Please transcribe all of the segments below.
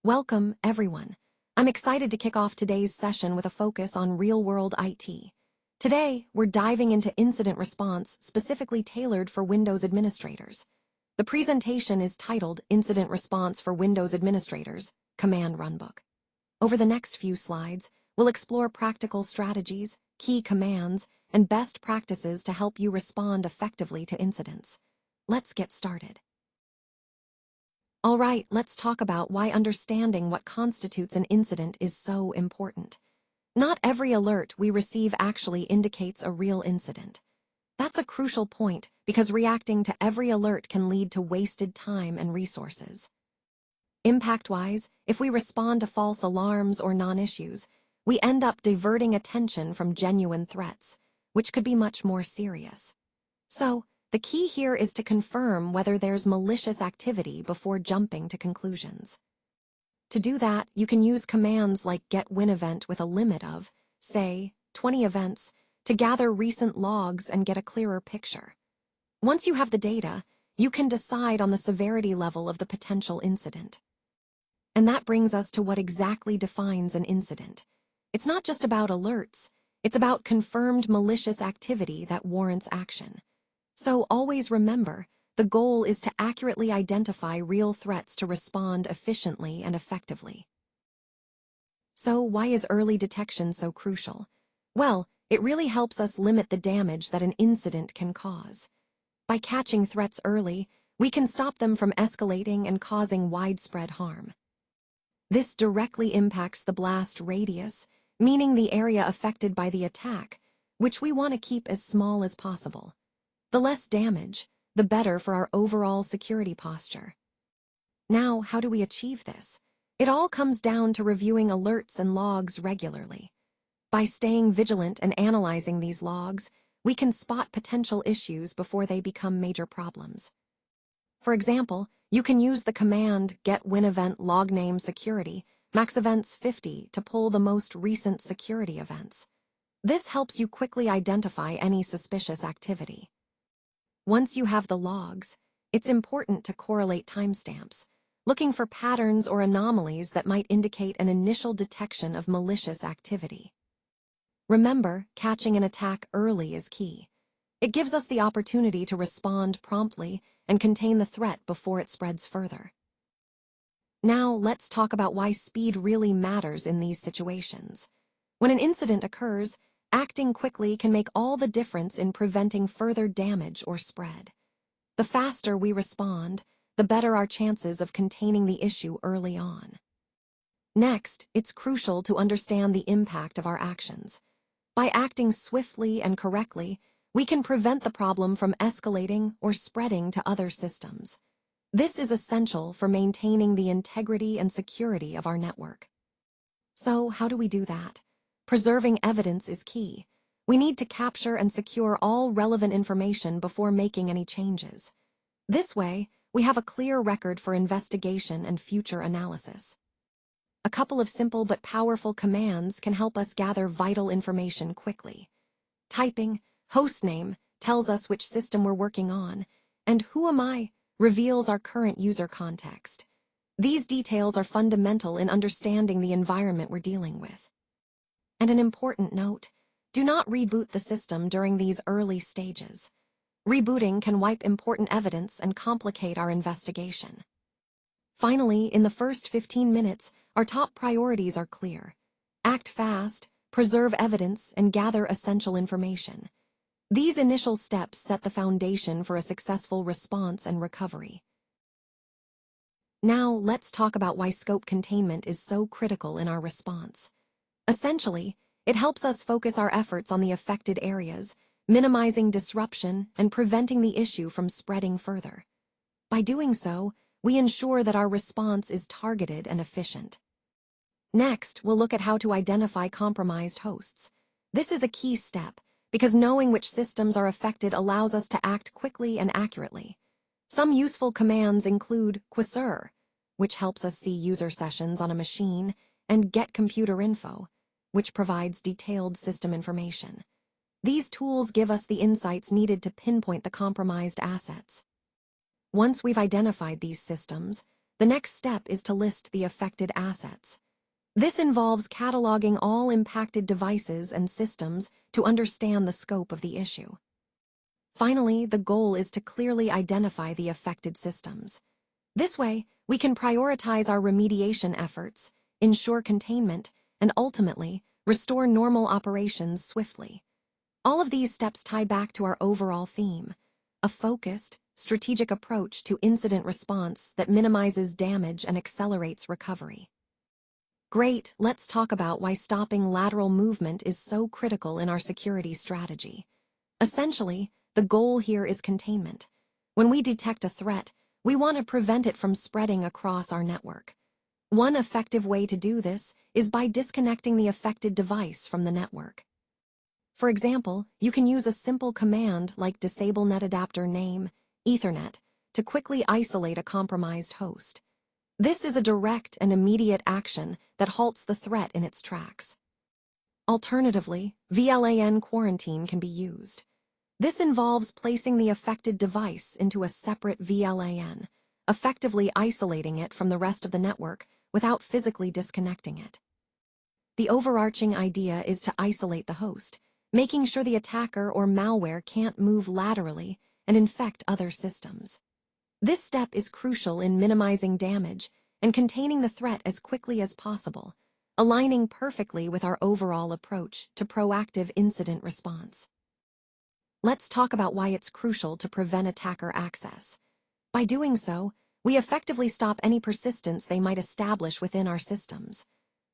Welcome, everyone. I'm excited to kick off today's session with a focus on real-world IT. Today, we're diving into incident response specifically tailored for Windows administrators. The presentation is titled Incident Response for Windows Administrators, Command Runbook. Over the next few slides, we'll explore practical strategies, key commands, and best practices to help you respond effectively to incidents. Let's get started. All right, let's talk about why understanding what constitutes an incident is so important. Not every alert we receive actually indicates a real incident. That's a crucial point because reacting to every alert can lead to wasted time and resources. Impact-wise, if we respond to false alarms or non-issues, we end up diverting attention from genuine threats, which could be much more serious. So, the key here is to confirm whether there's malicious activity before jumping to conclusions. To do that, you can use commands like get_win_event with a limit of, say, 20 events to gather recent logs and get a clearer picture. Once you have the data, you can decide on the severity level of the potential incident. And that brings us to what exactly defines an incident. It's not just about alerts, it's about confirmed malicious activity that warrants action. So always remember, the goal is to accurately identify real threats to respond efficiently and effectively. So why is early detection so crucial? Well, it really helps us limit the damage that an incident can cause. By catching threats early, we can stop them from escalating and causing widespread harm. This directly impacts the blast radius, meaning the area affected by the attack, which we want to keep as small as possible. The less damage, the better for our overall security posture. Now, how do we achieve this? It all comes down to reviewing alerts and logs regularly. By staying vigilant and analyzing these logs, we can spot potential issues before they become major problems. For example, you can use the command get_win_event logname security, max events 50 to pull the most recent security events. This helps you quickly identify any suspicious activity. Once you have the logs, it's important to correlate timestamps, looking for patterns or anomalies that might indicate an initial detection of malicious activity. Remember, catching an attack early is key. It gives us the opportunity to respond promptly and contain the threat before it spreads further. Now, let's talk about why speed really matters in these situations. When an incident occurs, acting quickly can make all the difference in preventing further damage or spread. The faster we respond, the better our chances of containing the issue early on. Next, it's crucial to understand the impact of our actions. By acting swiftly and correctly, we can prevent the problem from escalating or spreading to other systems. This is essential for maintaining the integrity and security of our network. So, how do we do that? Preserving evidence is key. We need to capture and secure all relevant information before making any changes. This way, we have a clear record for investigation and future analysis. A couple of simple but powerful commands can help us gather vital information quickly. Typing hostname tells us which system we're working on, and who am I reveals our current user context. These details are fundamental in understanding the environment we're dealing with. And an important note, do not reboot the system during these early stages. Rebooting can wipe important evidence and complicate our investigation. Finally, in the first 15 minutes, our top priorities are clear. Act fast, preserve evidence, and gather essential information. These initial steps set the foundation for a successful response and recovery. Now, let's talk about why scope containment is so critical in our response. Essentially, it helps us focus our efforts on the affected areas, minimizing disruption and preventing the issue from spreading further. By doing so, we ensure that our response is targeted and efficient. Next, we'll look at how to identify compromised hosts. This is a key step, because knowing which systems are affected allows us to act quickly and accurately. Some useful commands include quisr, which helps us see user sessions on a machine, and getComputerInfo, which provides detailed system information. These tools give us the insights needed to pinpoint the compromised assets. Once we've identified these systems, the next step is to list the affected assets. This involves cataloging all impacted devices and systems to understand the scope of the issue. Finally, the goal is to clearly identify the affected systems. This way, we can prioritize our remediation efforts, ensure containment, and ultimately, restore normal operations swiftly. All of these steps tie back to our overall theme, a focused, strategic approach to incident response that minimizes damage and accelerates recovery. Great, let's talk about why stopping lateral movement is so critical in our security strategy. Essentially, the goal here is containment. When we detect a threat, we want to prevent it from spreading across our network. One effective way to do this is by disconnecting the affected device from the network. For example, you can use a simple command like disable netadapter name, Ethernet, to quickly isolate a compromised host. This is a direct and immediate action that halts the threat in its tracks. Alternatively, VLAN quarantine can be used. This involves placing the affected device into a separate VLAN, effectively isolating it from the rest of the network without physically disconnecting it. The overarching idea is to isolate the host, making sure the attacker or malware can't move laterally and infect other systems. This step is crucial in minimizing damage and containing the threat as quickly as possible, aligning perfectly with our overall approach to proactive incident response. Let's talk about why it's crucial to prevent attacker access. By doing so, we effectively stop any persistence they might establish within our systems.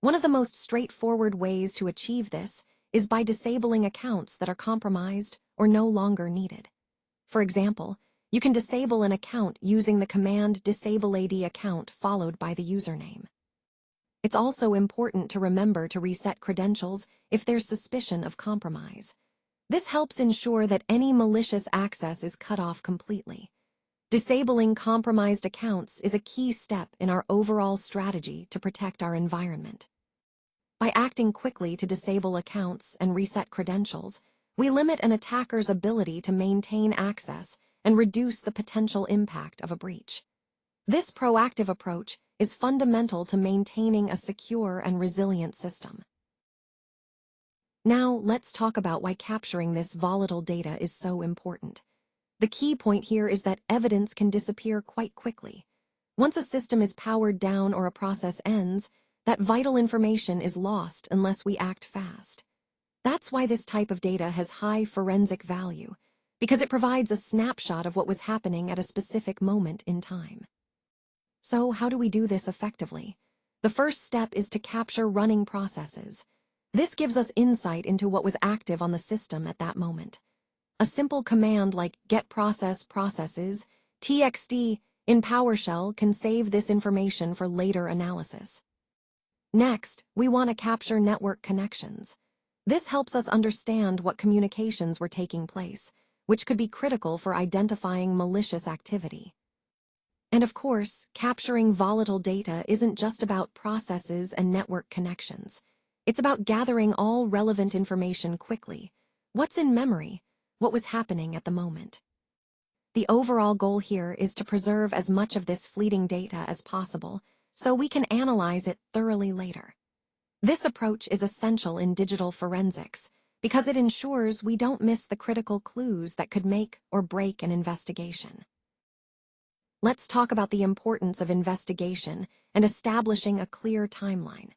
One of the most straightforward ways to achieve this is by disabling accounts that are compromised or no longer needed. For example, you can disable an account using the command disableAD account followed by the username. It's also important to remember to reset credentials if there's suspicion of compromise. This helps ensure that any malicious access is cut off completely. Disabling compromised accounts is a key step in our overall strategy to protect our environment. By acting quickly to disable accounts and reset credentials, we limit an attacker's ability to maintain access and reduce the potential impact of a breach. This proactive approach is fundamental to maintaining a secure and resilient system. Now, let's talk about why capturing this volatile data is so important. The key point here is that evidence can disappear quite quickly. Once a system is powered down or a process ends, that vital information is lost unless we act fast. That's why this type of data has high forensic value, because it provides a snapshot of what was happening at a specific moment in time. So, how do we do this effectively? The first step is to capture running processes. This gives us insight into what was active on the system at that moment. A simple command like getProcessProcesses, txt, in PowerShell can save this information for later analysis. Next, we want to capture network connections. This helps us understand what communications were taking place, which could be critical for identifying malicious activity. And of course, capturing volatile data isn't just about processes and network connections. It's about gathering all relevant information quickly. What's in memory? What was happening at the moment? The overall goal here is to preserve as much of this fleeting data as possible so we can analyze it thoroughly later. This approach is essential in digital forensics because it ensures we don't miss the critical clues that could make or break an investigation. Let's talk about the importance of investigation and establishing a clear timeline.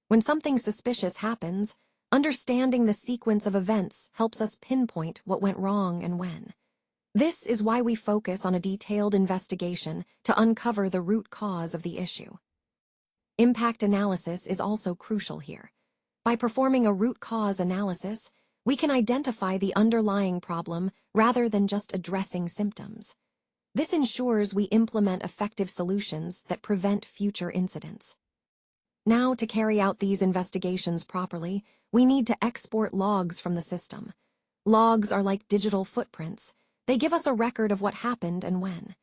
When something suspicious happens, understanding the sequence of events helps us pinpoint what went wrong and when. This is why we focus on a detailed investigation to uncover the root cause of the issue. Impact analysis is also crucial here. By performing a root cause analysis, we can identify the underlying problem rather than just addressing symptoms. This ensures we implement effective solutions that prevent future incidents. Now, to carry out these investigations properly, we need to export logs from the system. Logs are like digital footprints. They give us a record of what happened and when.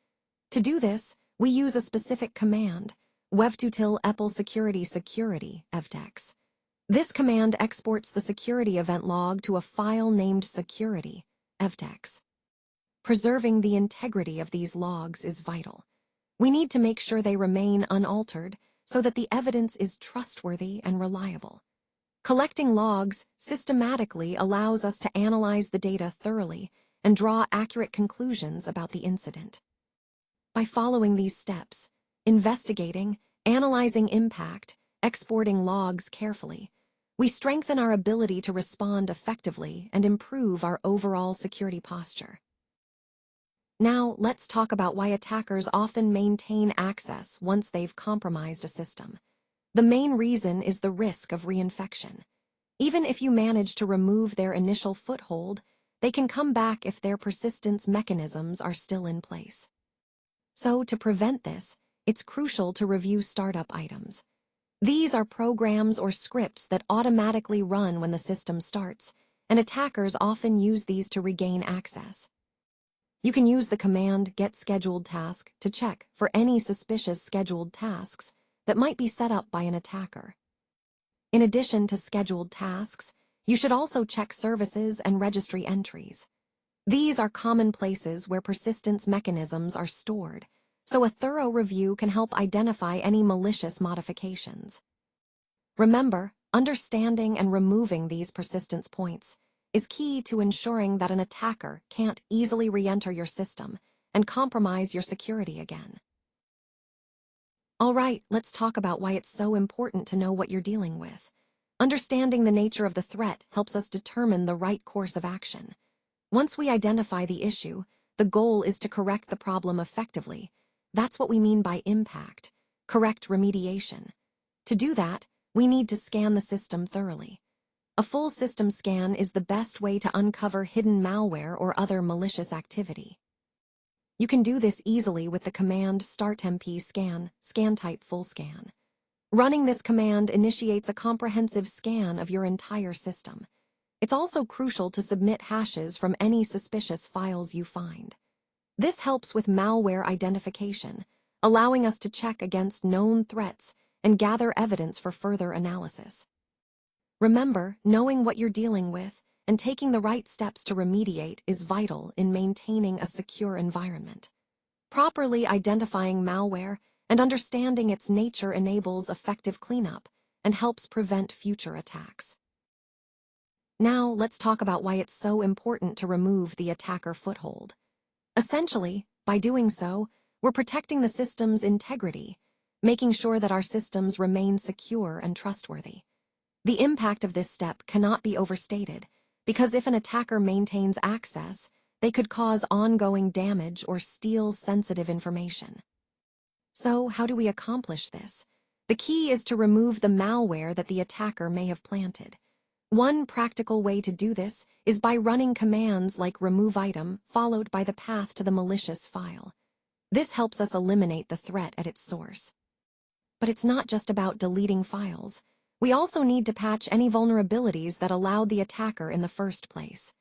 To do this, we use a specific command, wevtutil epl security evtex. This command exports the security event log to a file named security evtex. Preserving the integrity of these logs is vital. We need to make sure they remain unaltered so that the evidence is trustworthy and reliable. Collecting logs systematically allows us to analyze the data thoroughly and draw accurate conclusions about the incident. By following these steps, investigating, analyzing impact, exporting logs carefully, we strengthen our ability to respond effectively and improve our overall security posture. Now, let's talk about why attackers often maintain access once they've compromised a system. The main reason is the risk of reinfection. Even if you manage to remove their initial foothold, they can come back if their persistence mechanisms are still in place. So, to prevent this, it's crucial to review startup items. These are programs or scripts that automatically run when the system starts, and attackers often use these to regain access. You can use the command getScheduledTask to check for any suspicious scheduled tasks that might be set up by an attacker. In addition to scheduled tasks, you should also check services and registry entries. These are common places where persistence mechanisms are stored, so a thorough review can help identify any malicious modifications. Remember, understanding and removing these persistence points is key to ensuring that an attacker can't easily re-enter your system and compromise your security again. All right, let's talk about why it's so important to know what you're dealing with. Understanding the nature of the threat helps us determine the right course of action. Once we identify the issue, the goal is to correct the problem effectively. That's what we mean by impact, correct remediation. To do that, we need to scan the system thoroughly. A full system scan is the best way to uncover hidden malware or other malicious activity. You can do this easily with the command startmp scan type full scan. Running this command initiates a comprehensive scan of your entire system. It's also crucial to submit hashes from any suspicious files you find. This helps with malware identification, allowing us to check against known threats and gather evidence for further analysis. Remember, knowing what you're dealing with and taking the right steps to remediate is vital in maintaining a secure environment. Properly identifying malware and understanding its nature enables effective cleanup and helps prevent future attacks. Now, let's talk about why it's so important to remove the attacker foothold. Essentially, by doing so, we're protecting the system's integrity, making sure that our systems remain secure and trustworthy. The impact of this step cannot be overstated, because if an attacker maintains access, they could cause ongoing damage or steal sensitive information. So, how do we accomplish this? The key is to remove the malware that the attacker may have planted. One practical way to do this is by running commands like remove item followed by the path to the malicious file. This helps us eliminate the threat at its source. But it's not just about deleting files. We also need to patch any vulnerabilities that allowed the attacker in the first place.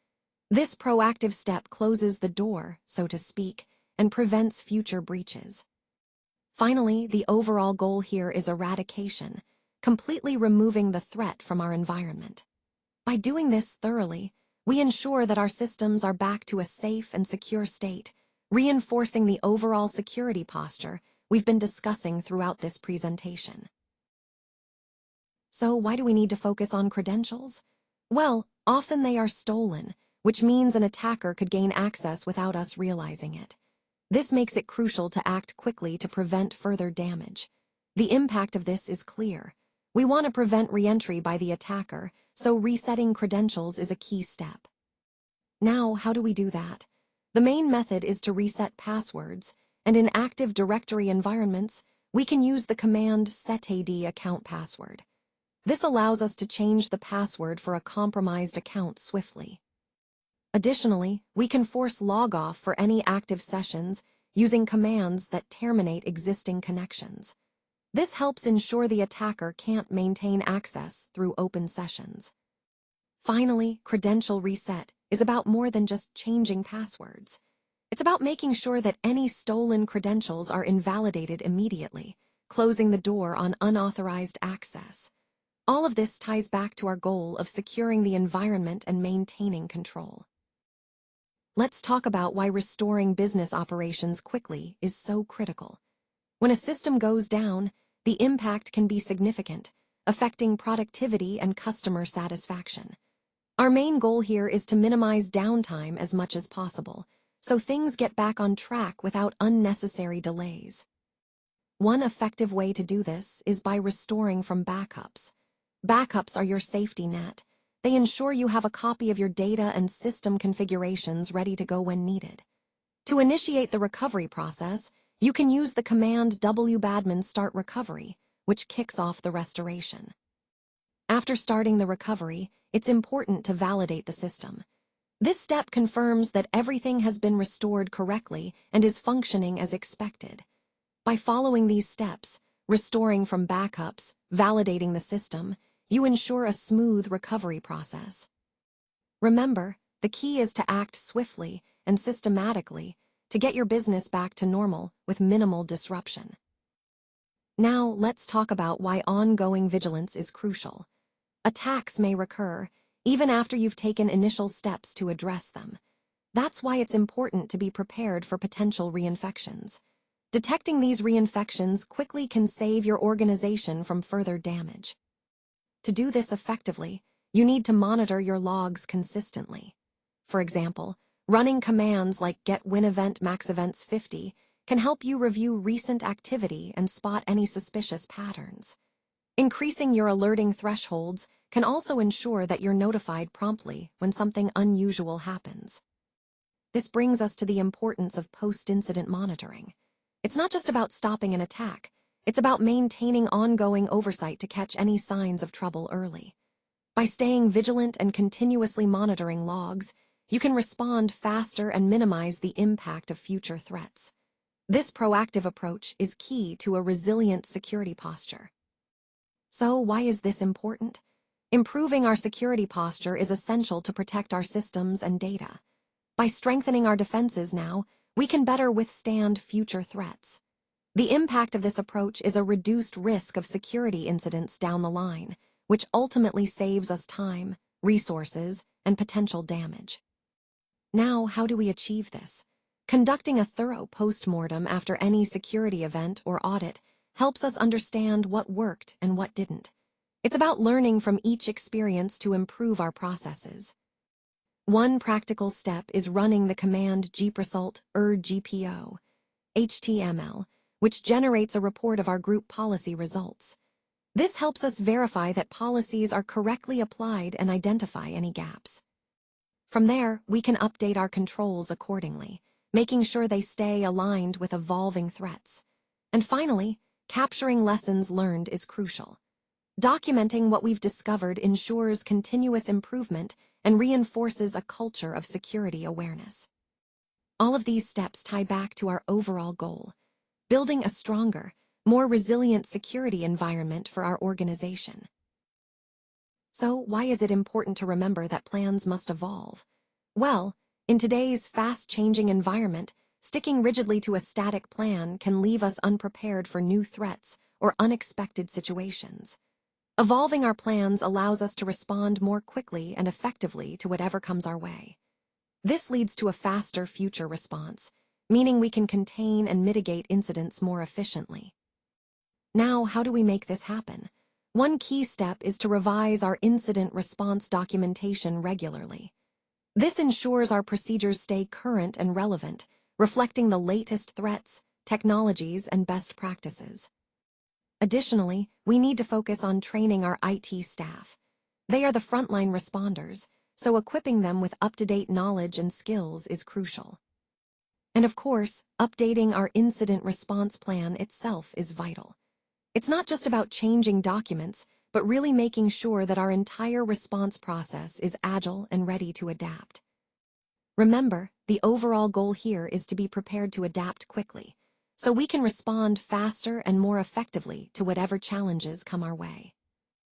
This proactive step closes the door, so to speak, and prevents future breaches. Finally, the overall goal here is eradication, completely removing the threat from our environment. By doing this thoroughly, we ensure that our systems are back to a safe and secure state, reinforcing the overall security posture we've been discussing throughout this presentation. So why do we need to focus on credentials? Well, often they are stolen, which means an attacker could gain access without us realizing it. This makes it crucial to act quickly to prevent further damage. The impact of this is clear. We want to prevent re-entry by the attacker, so resetting credentials is a key step. Now, how do we do that? The main method is to reset passwords, and in Active Directory environments, we can use the command setAD account password. This allows us to change the password for a compromised account swiftly. Additionally, we can force logoff for any active sessions using commands that terminate existing connections. This helps ensure the attacker can't maintain access through open sessions. Finally, credential reset is about more than just changing passwords. It's about making sure that any stolen credentials are invalidated immediately, closing the door on unauthorized access. All of this ties back to our goal of securing the environment and maintaining control. Let's talk about why restoring business operations quickly is so critical. When a system goes down, the impact can be significant, affecting productivity and customer satisfaction. Our main goal here is to minimize downtime as much as possible, so things get back on track without unnecessary delays. One effective way to do this is by restoring from backups. Backups are your safety net. They ensure you have a copy of your data and system configurations ready to go when needed. To initiate the recovery process, you can use the command wbadmin start recovery, which kicks off the restoration. After starting the recovery, it's important to validate the system. This step confirms that everything has been restored correctly and is functioning as expected. By following these steps, restoring from backups, validating the system, you ensure a smooth recovery process. Remember, the key is to act swiftly and systematically to get your business back to normal with minimal disruption. Now, let's talk about why ongoing vigilance is crucial. Attacks may recur, even after you've taken initial steps to address them. That's why it's important to be prepared for potential reinfections. Detecting these reinfections quickly can save your organization from further damage. To do this effectively, you need to monitor your logs consistently. For example, running commands like get-win-event-max-events50 can help you review recent activity and spot any suspicious patterns. Increasing your alerting thresholds can also ensure that you're notified promptly when something unusual happens. This brings us to the importance of post-incident monitoring. It's not just about stopping an attack, it's about maintaining ongoing oversight to catch any signs of trouble early. By staying vigilant and continuously monitoring logs, you can respond faster and minimize the impact of future threats. This proactive approach is key to a resilient security posture. So, why is this important? Improving our security posture is essential to protect our systems and data. By strengthening our defenses now, we can better withstand future threats. The impact of this approach is a reduced risk of security incidents down the line, which ultimately saves us time, resources, and potential damage. Now, how do we achieve this? Conducting a thorough postmortem after any security event or audit helps us understand what worked and what didn't. It's about learning from each experience to improve our processes. One practical step is running the command gpresult HTML, which generates a report of our group policy results. This helps us verify that policies are correctly applied and identify any gaps. From there, we can update our controls accordingly, making sure they stay aligned with evolving threats. And finally, capturing lessons learned is crucial. Documenting what we've discovered ensures continuous improvement and reinforces a culture of security awareness. All of these steps tie back to our overall goal: building a stronger, more resilient security environment for our organization. So, why is it important to remember that plans must evolve? Well, in today's fast-changing environment, sticking rigidly to a static plan can leave us unprepared for new threats or unexpected situations. Evolving our plans allows us to respond more quickly and effectively to whatever comes our way. This leads to a faster future response, meaning we can contain and mitigate incidents more efficiently. Now, how do we make this happen? One key step is to revise our incident response documentation regularly. This ensures our procedures stay current and relevant, reflecting the latest threats, technologies, and best practices. Additionally, we need to focus on training our IT staff. They are the frontline responders, so equipping them with up-to-date knowledge and skills is crucial. And of course, updating our incident response plan itself is vital. It's not just about changing documents, but really making sure that our entire response process is agile and ready to adapt. Remember, the overall goal here is to be prepared to adapt quickly, so we can respond faster and more effectively to whatever challenges come our way.